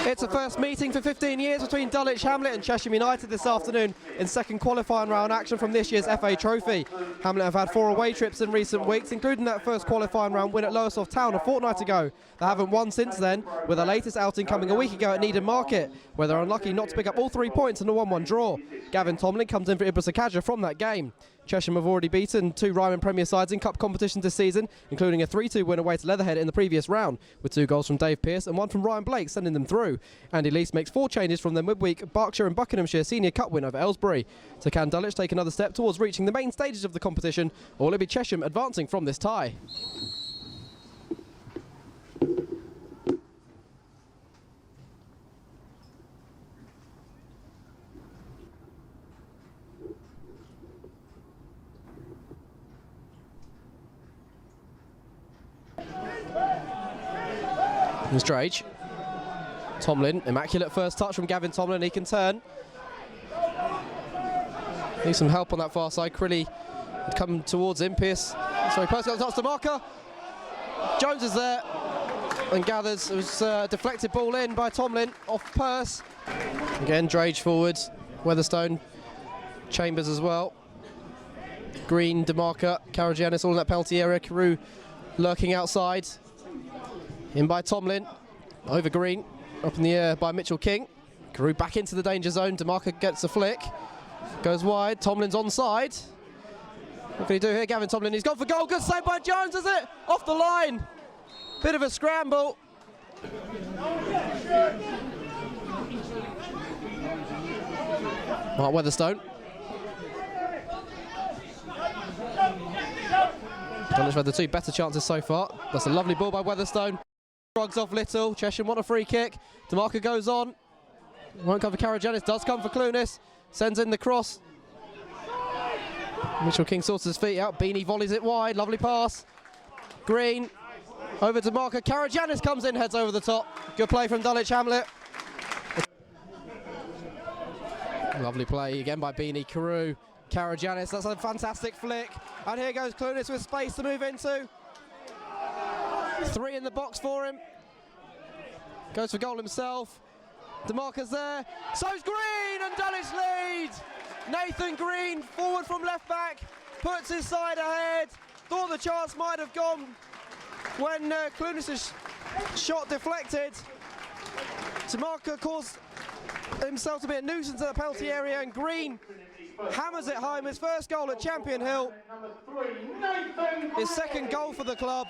It's a first meeting for 15 years between Dulwich Hamlet and Chesham United this afternoon in second qualifying round action from this year's FA Trophy. Hamlet have had 4 away trips in recent weeks, including that first qualifying round win at Lowestoft Town a fortnight ago. They haven't won since then, with their latest outing coming a week ago at Nyren Market, where they're unlucky not to pick up all 3 points in a 1-1 draw. Gavin Tomlin comes in for Vas Karagiannis from that game. Chesham have already beaten 2 Ryman Premier sides in cup competitions this season, including a 3-2 win away to Leatherhead in the previous round, with 2 goals from Darren Purse and 1 from Ryan Blake sending them through. Andy Lease makes 4 changes from their midweek Berkshire and Buckinghamshire Senior Cup win over Aylesbury. So can Dulwich take another step towards reaching the main stages of the competition, or will it be Chesham advancing from this tie? Here's Drage. Tomlin, immaculate first touch from Gavin Tomlin, he can turn. Needs some help on that far side. Crilly would come towards him. Purse got the touch to Dumaka. Jones is there and gathers. It was a deflected ball in by Tomlin off Purse. Again, Drage forward. Weatherstone, Chambers as well. Green, Dumaka, Karagiannis all in that penalty area. Carew lurking outside. In by Tomlin, over Green, up in the air by Mitchell King. Carew back into the danger zone. Dumaka gets a flick, goes wide. Tomlin's onside. What can he do here? Gavin Tomlin, he's gone for goal. Good save by Jones, is it? Off the line. Bit of a scramble. Mark Weatherstone. Dulwich had the 2 better chances so far. That's a lovely ball by Weatherstone. Shrugs off Little. Chesham want a free kick. Dumaka goes on. Won't come for Karagiannis. Does come for Clunis. Sends in the cross. Mitchell King sorts his feet out. Beanie volleys it wide. Lovely pass. Green. Over to Dumaka. Karagiannis comes in, heads over the top. Good play from Dulwich Hamlet. Lovely play again by Beanie. Carew. Karagiannis. That's a fantastic flick. And here goes Clunis with space to move into. 3 in the box for him. Goes for goal himself. Dumaka's there. So's Green, and Dulwich lead. Nathan Green forward from left back, puts his side ahead. Thought the chance might have gone when Clunis' shot deflected. Dumaka caused himself to be a nuisance at the penalty area, and Green hammers it home. His first goal at Champion Hill. His second goal for the club.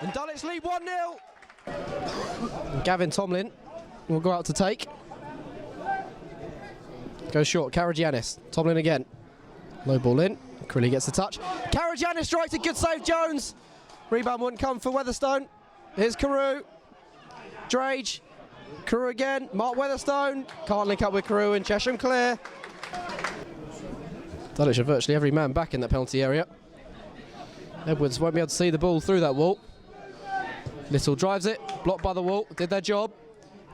And Dulwich lead 1-0. Gavin Tomlin will go out to take. Goes short, Karagiannis. Tomlin again. Low ball in. Crilly gets the touch. Karagiannis strikes a good save, Jones. Rebound wouldn't come for Weatherstone. Here's Carew. Drage. Carew again. Mark Weatherstone. Can't link up with Carew, and Chesham clear. Dulwich have virtually every man back in that penalty area. Edwards won't be able to see the ball through that wall. Little drives it, blocked by the wall, did their job.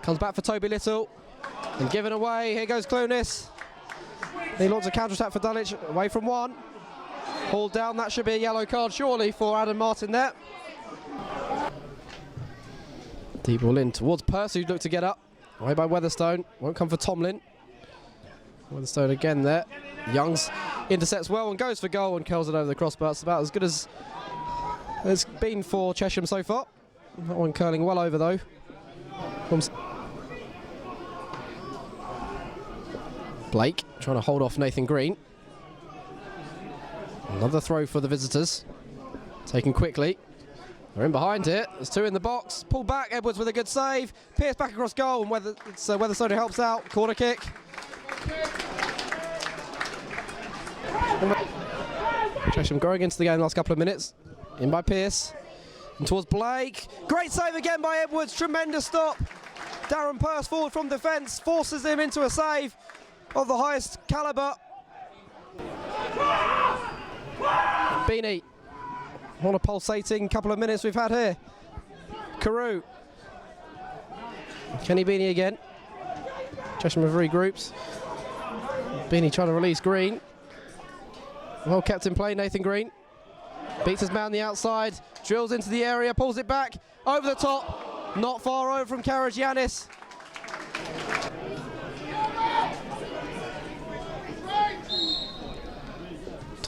Comes back for Toby Little, and given away. Here goes Clunis. He launches a counter-attack for Dulwich, away from 1. Hauled down, that should be a yellow card surely for Adam Martin there. Deep ball in towards Purse, who looked to get up. Away by Weatherstone, won't come for Tomlin. Weatherstone again there. Youngs intercepts well and goes for goal and curls it over the crossbar. It's about as good as it's been for Chesham so far. That one curling well over though. Blake trying to hold off Nathan Green. Another throw for the visitors. Taken quickly. They're in behind it. There's 2 in the box. Pulled back. Edwards with a good save. Pierce back across goal, and Weatherstone helps out. Corner kick. Chesham growing into the game the last couple of minutes. In by Pierce. And towards Blake. Great save again by Edwards. Tremendous stop. Darren Purse forward from defence. Forces him into a save of the highest calibre. Beanie. What a pulsating couple of minutes we've had here. Carew. Kenny Beanie again. Chesham have regroups. Beanie trying to release Green. Well kept in play, Nathan Green. Beats his man on the outside, drills into the area, pulls it back, over the top. Not far over from Karagiannis.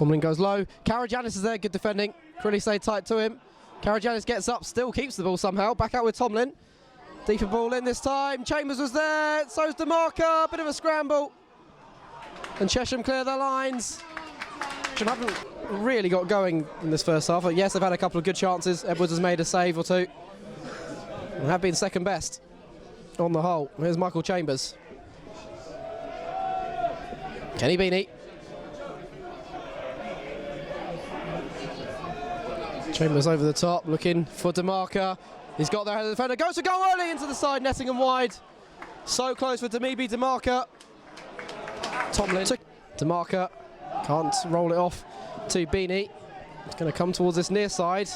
Tomlin goes low. Karagiannis is there, good defending. Clunis stayed tight to him. Karagiannis gets up, still keeps the ball somehow. Back out with Tomlin. Deeper ball in this time. Chambers was there, so's Dumaka. Bit of a scramble. And Chesham clear their lines. Chesham haven't really got going in this first half. But yes, they've had a couple of good chances. Edwards has made a save or two. They have been second best on the whole. Here's Michael Chambers. Kenny Beanie. Chambers over the top, looking for Dumaka. He's got there, the defender goes to go early into the side, netting and wide. So close for Dumebi Dumaka. Tomlin to Dumaka, can't roll it off to Beanie. It's going to come towards this near side.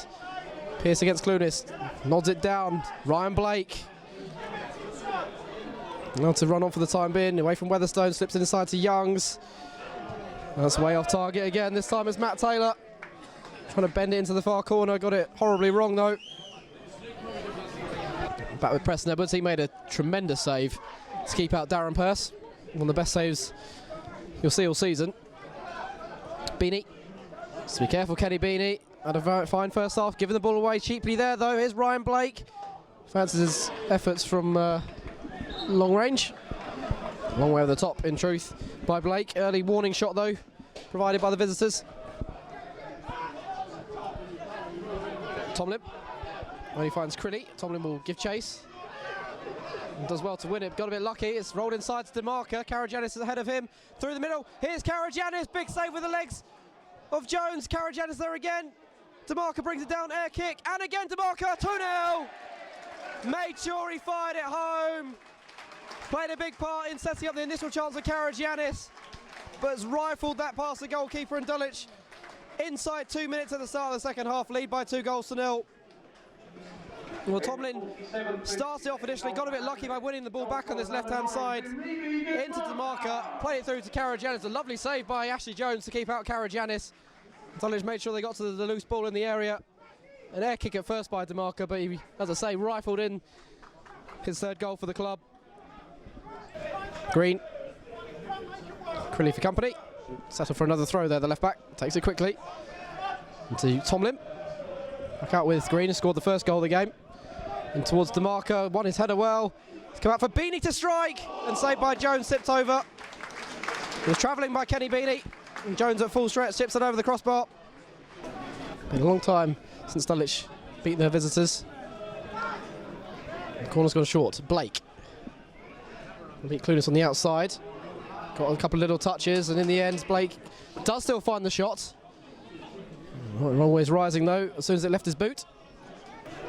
Pierce against Clunis, nods it down. Ryan Blake. Now to run on for the time being, away from Weatherstone, slips inside to Youngs. That's way off target again, this time it's Matt Taylor. Trying to bend it into the far corner, got it horribly wrong though. Back with Preston Edwards, he made a tremendous save to keep out Darren Purse. One of the best saves you'll see all season. Beanie, so be careful Kenny Beanie. Had a very fine first half, giving the ball away cheaply there though. Here's Ryan Blake. Fancies his efforts from long range. Long way over the top in truth by Blake. Early warning shot though, provided by the visitors. Tomlin, when he finds Crilly, Tomlin will give chase. And does well to win it, got a bit lucky. It's rolled inside to Dumaka. Karagiannis is ahead of him, through the middle. Here's Karagiannis, big save with the legs of Jones. Karagiannis there again. Dumaka brings it down, air kick, and again Dumaka, 2-0. Made sure he fired it home. Played a big part in setting up the initial chance of Karagiannis, but has rifled that past the goalkeeper in Dulwich. Inside 2 minutes at the start of the second half, lead by 2-0. Well, Tomlin started off initially, got a bit lucky by winning the ball back on this left-hand side into Dumaka, played it through to Karagiannis. A lovely save by Ashley Jones to keep out Karagiannis. Dulwich made sure they got to the loose ball in the area. An air kick at first by Dumaka, but he, as I say, rifled in his third goal for the club. Green. Crilly for company. Settle for another throw there, the left back. Takes it quickly. Into Tomlin. Back out with Green, who scored the first goal of the game. And towards Dumaka, won his header well. It's come out for Beanie to strike. And saved by Jones, tipped over. It was travelling by Kenny Beanie. And Jones at full stretch, tips it over the crossbar. Been a long time since Dulwich beat their visitors. The corner's gone short. Blake. Beat Clunis on the outside. Got a couple of little touches, and in the end, Blake does still find the shot. Always rising though, as soon as it left his boot.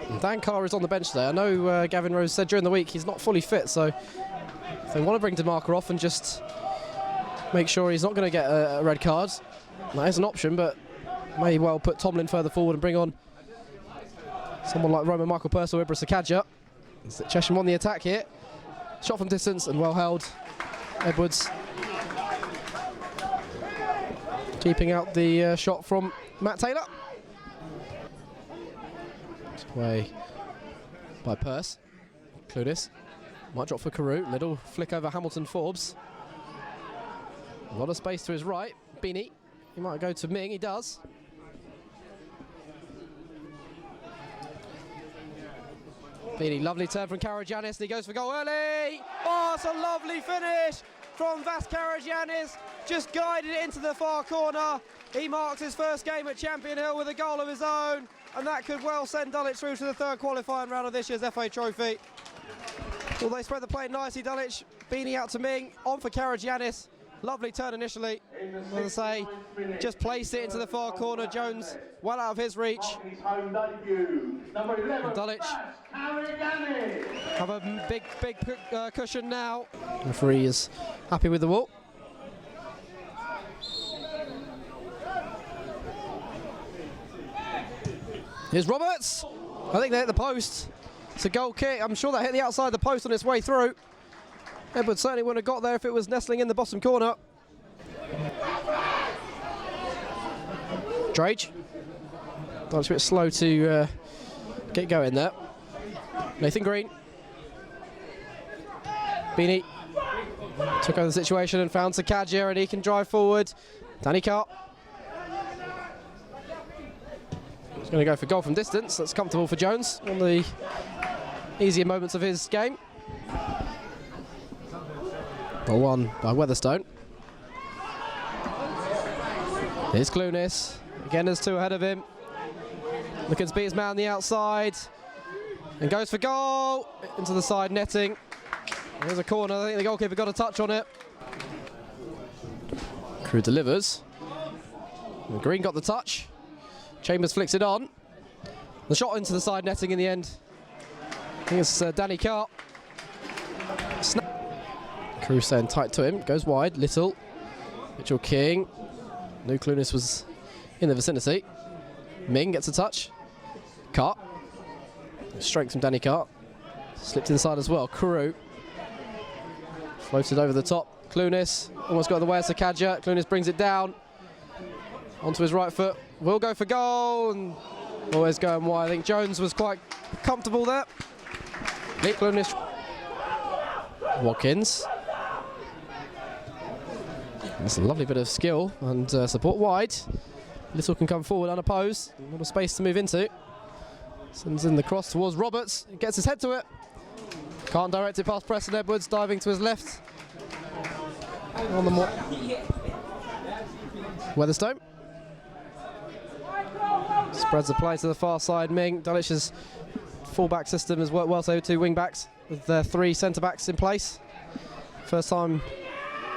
And Dan Carr is on the bench there. I know Gavin Rose said during the week he's not fully fit, so if they want to bring Dumaka off and just make sure he's not going to get a red card, that is an option, but may well put Tomlin further forward and bring on someone like Roman Michael Purse or Ibra Sakaja. Chesham on the attack here. Shot from distance and well held. Edwards keeping out the shot from Matt Taylor. Away by Purse. Clunis might drop for Carew. Little flick over Hamilton Forbes. A lot of space to his right. Beanie. He might go to Ming. He does. Beanie, lovely turn from Karagiannis, and he goes for goal early. Oh, it's a lovely finish from Vas Karagiannis. Just guided it into the far corner. He marks his first game at Champion Hill with a goal of his own, and that could well send Dulwich through to the third qualifying round of this year's FA Trophy. Well, they spread the play nicely, Dulwich. Beanie out to Ming, on for Karagiannis. Lovely turn initially, as I say, just placed it into the far corner. Jones well out of his reach. And Dulwich have a big cushion now. The referee is happy with the ball. Here's Roberts. I think they hit the post. It's a goal kick. I'm sure that hit the outside of the post on its way through. Edwards certainly wouldn't have got there if it was nestling in the bottom corner. Drage. That's a bit slow to get going there. Nathan Green. Beanie took over the situation and found Sakaja, and he can drive forward. Danny Carr. He's going to go for goal from distance. That's comfortable for Jones on the easier moments of his game. Ball won by Weatherstone. Here's Clunis. Again, there's two ahead of him. Looking to beat his man on the outside. And goes for goal. Into the side netting. There's a corner. I think the goalkeeper got a touch on it. Crew delivers. And Green got the touch. Chambers flicks it on. The shot into the side netting in the end. I think it's Danny Carr. Crew staying tight to him. Goes wide. Little. Mitchell King. Nyren Clunis was in the vicinity. Ming gets a touch. Carr. Strength from Danny Carr. Slipped inside as well. Crew. Floated over the top. Clunis almost got in the way of Sakaja. Clunis brings it down. Onto his right foot. Will go for goal. And always going wide. I think Jones was quite comfortable there. Clunis. Watkins. That's a lovely bit of skill and support wide. Little can come forward unopposed. A lot of space to move into. Sends in the cross towards Roberts. He gets his head to it. Can't direct it past Preston Edwards, diving to his left. On the more. Weatherstone. Spreads the play to the far side. Ming. Dulwich's full-back system has worked well, so two wing-backs with their three centre-backs in place. First time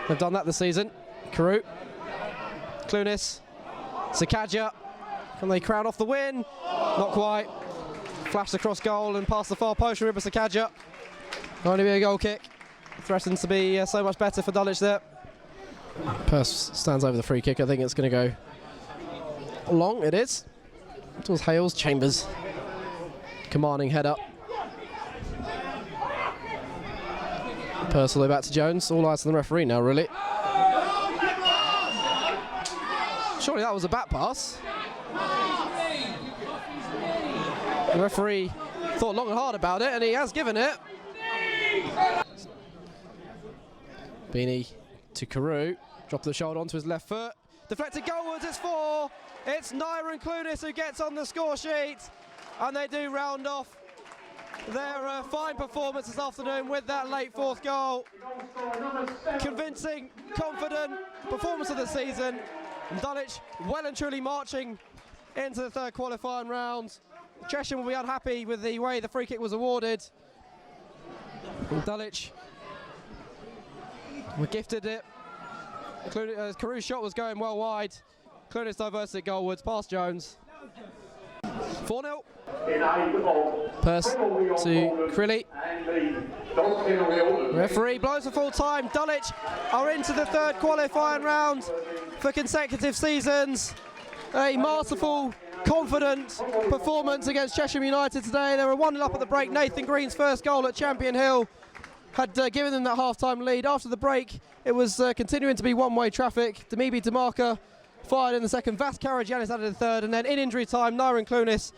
they've done that this season. Carew. Clunis. Sakaja. Can they crown off the win? Not quite. Flashed across goal and past the far post from Sakaja. Going to be a goal kick. Threatens to be so much better for Dulwich there. Purse stands over the free kick. I think it's going to go long. It is. Towards Hales. Chambers. Commanding head up. Purse all the way back to Jones. All eyes on the referee now, really. Surely that was a back pass. The referee thought long and hard about it, and he has given it. Beanie to Carew. Drop the shoulder onto his left foot. Deflected goalwards, it's 4. It's Nyren Clunis who gets on the score sheet. And they do round off their fine performance this afternoon with that late fourth goal. Convincing, confident performance of the season. Dulwich well and truly marching into the third qualifying round. Chesham will be unhappy with the way the free kick was awarded. Dulwich were gifted it. Carew's shot was going well wide. Clunis diverted it goalwards past Jones. 4-0. Purse to Crilly. Referee blows for full time. Dulwich are into the third qualifying round for consecutive seasons. A masterful, confident performance against Chesham United today. They were 1-0 up at the break. Nathan Green's first goal at Champion Hill had given them that half-time lead. After the break, it was continuing to be one-way traffic. Dumebi Dumaka fired in the second. Vas Karagiannis added the third. And then in injury time, Nyren Clunis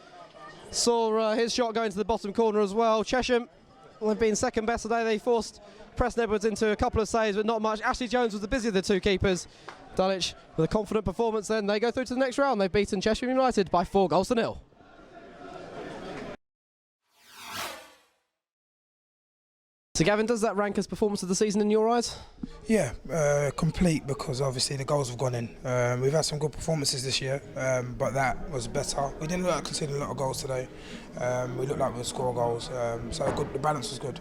saw his shot go into the bottom corner as well. Chesham have been second best today. They forced Preston Edwards into a couple of saves, but not much. Ashley Jones was the busier of the two keepers. Dulwich with a confident performance then. They go through to the next round. They've beaten Chesham United by 4-0. So Gavin, does that rank as performance of the season in your eyes? Yeah, complete, because obviously the goals have gone in. We've had some good performances this year, but that was better. We didn't look like conceding a lot of goals today. We looked like we would score goals, so good, the balance was good.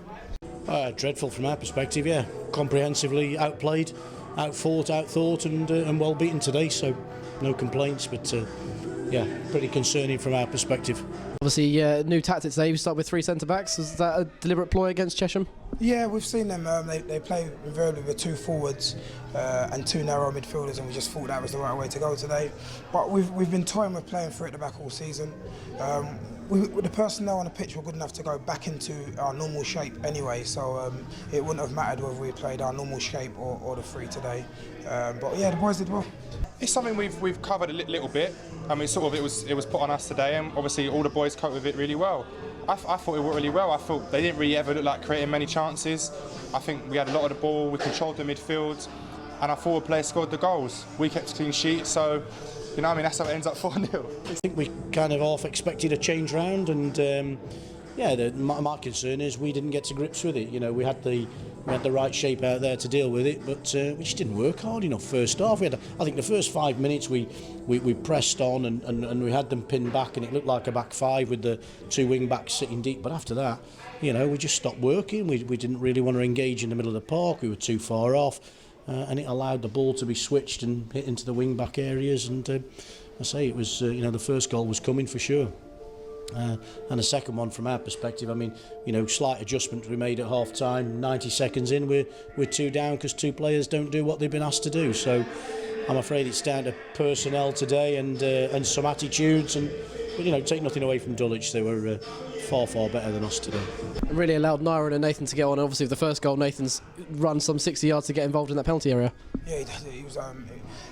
Dreadful from our perspective, yeah. Comprehensively outplayed, outfought, outthought, and well beaten today, so no complaints, but yeah, pretty concerning from our perspective. Obviously, new tactics today. We start with 3 centre-backs. Is that a deliberate ploy against Chesham? Yeah, we've seen them. They play invariably with 2 forwards and 2 narrow midfielders, and we just thought that was the right way to go today. But we've been toying with playing 3 at the back all season. The personnel on the pitch were good enough to go back into our normal shape anyway, so it wouldn't have mattered whether we played our normal shape or the 3 today. But yeah, the boys did well. It's something we've covered a little bit. I mean, sort of it was put on us today, and obviously all the boys coped with it really well. I thought it worked really well. I thought they didn't really ever look like creating many chances. I think we had a lot of the ball, we controlled the midfield, and our forward players scored the goals. We kept a clean sheet, so You know what I mean? That's how it ends up 4-0. I think we kind of half expected a change round, and my concern is we didn't get to grips with it. You know, we had the right shape out there to deal with it, but we just didn't work hard enough first half. I think the first 5 minutes we pressed on and we had them pinned back, and it looked like a back five with the two wing backs sitting deep. But after that, you know, we just stopped working. We didn't really want to engage in the middle of the park. We were too far off. And it allowed the ball to be switched and hit into the wing back areas, and I say it was the first goal was coming for sure, and the second one from our perspective, I mean, you know, slight adjustment we made at half time. 90 seconds in, we're two down because two players don't do what they've been asked to do. So I'm afraid it's down to personnel today and some attitudes, but you know, take nothing away from Dulwich, they were far better than us today. It really allowed Nyren and Nathan to get on. Obviously, with the first goal, Nathan's run some 60 yards to get involved in that penalty area. Yeah, he did.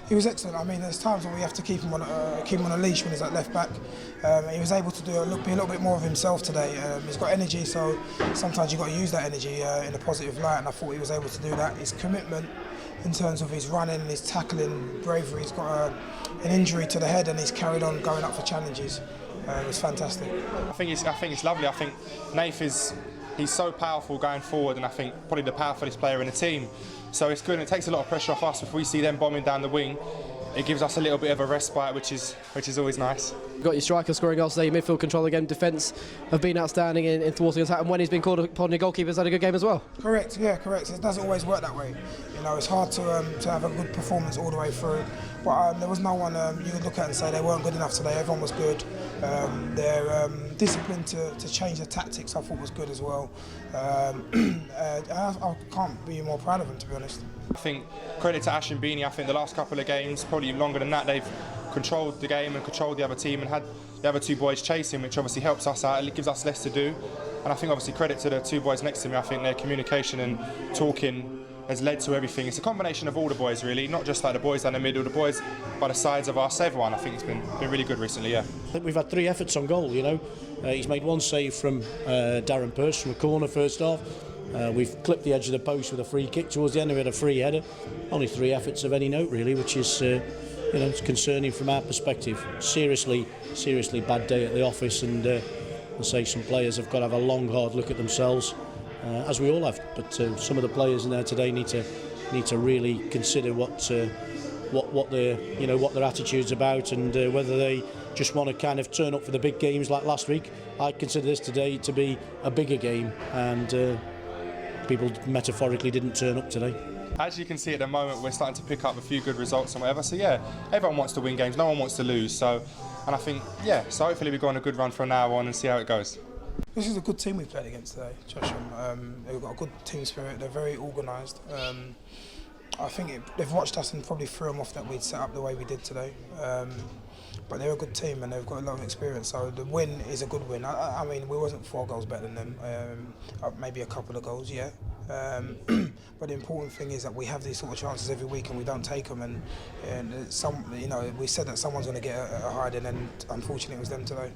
He was excellent. I mean, there's times when we have to keep him on a leash when he's at left back. He was able to be a little bit more of himself today. He's got energy, so sometimes you've got to use that energy in a positive light, and I thought he was able to do that. His commitment in terms of his running and his tackling bravery. He's got an injury to the head, and he's carried on going up for challenges. It was fantastic. I think it's lovely. I think Nath he's so powerful going forward, and I think probably the powerfulest player in the team. So it's good, and it takes a lot of pressure off us. If we see them bombing down the wing, it gives us a little bit of a respite, which is always nice. You've got your striker scoring goals today, midfield control again, defence have been outstanding in thwarting attack, and when he's been called upon, your goalkeeper's had a good game as well. Correct, yeah, correct. It doesn't always work that way. You know, it's hard to have a good performance all the way through. But there was no one you could look at and say they weren't good enough today. Everyone was good. Their discipline to change the tactics, I thought, was good as well. I can't be more proud of them, to be honest. I think credit to Ash and Beanie. I think the last couple of games, probably longer than that, they've controlled the game and controlled the other team and had the other two boys chasing, which obviously helps us out. It gives us less to do. And I think obviously credit to the two boys next to me. I think their communication and talking has led to everything. It's a combination of all the boys, really, not just like the boys down the middle, the boys by the sides of us, everyone. I think it's been really good recently, yeah. I think we've had 3 efforts on goal, you know. He's made 1 save from Darren Purse from a corner first half. We've clipped the edge of the post with a free kick towards the end. We had a free header. Only 3 efforts of any note, really, which is it's concerning from our perspective. Seriously bad day at the office, and I say some players have got to have a long, hard look at themselves, as we all have. But some of the players in there today need to really consider what their attitude's about, and whether they just want to kind of turn up for the big games like last week. I consider this today to be a bigger game, and people metaphorically didn't turn up today. As you can see at the moment, we're starting to pick up a few good results and whatever. So yeah, everyone wants to win games, no one wants to lose. So, and I think, yeah, so hopefully we go on a good run from now on and see how it goes. This is a good team we've played against today, Chesham. They've got a good team spirit, they're very organised. I think they've watched us and probably threw them off that we'd set up the way we did today. But they're a good team and they've got a lot of experience, so the win is a good win. I mean, we wasn't 4 goals better than them, maybe a couple of goals, yeah. But the important thing is that we have these sort of chances every week and we don't take them. And we said that someone's going to get a hiding, and unfortunately it was them today.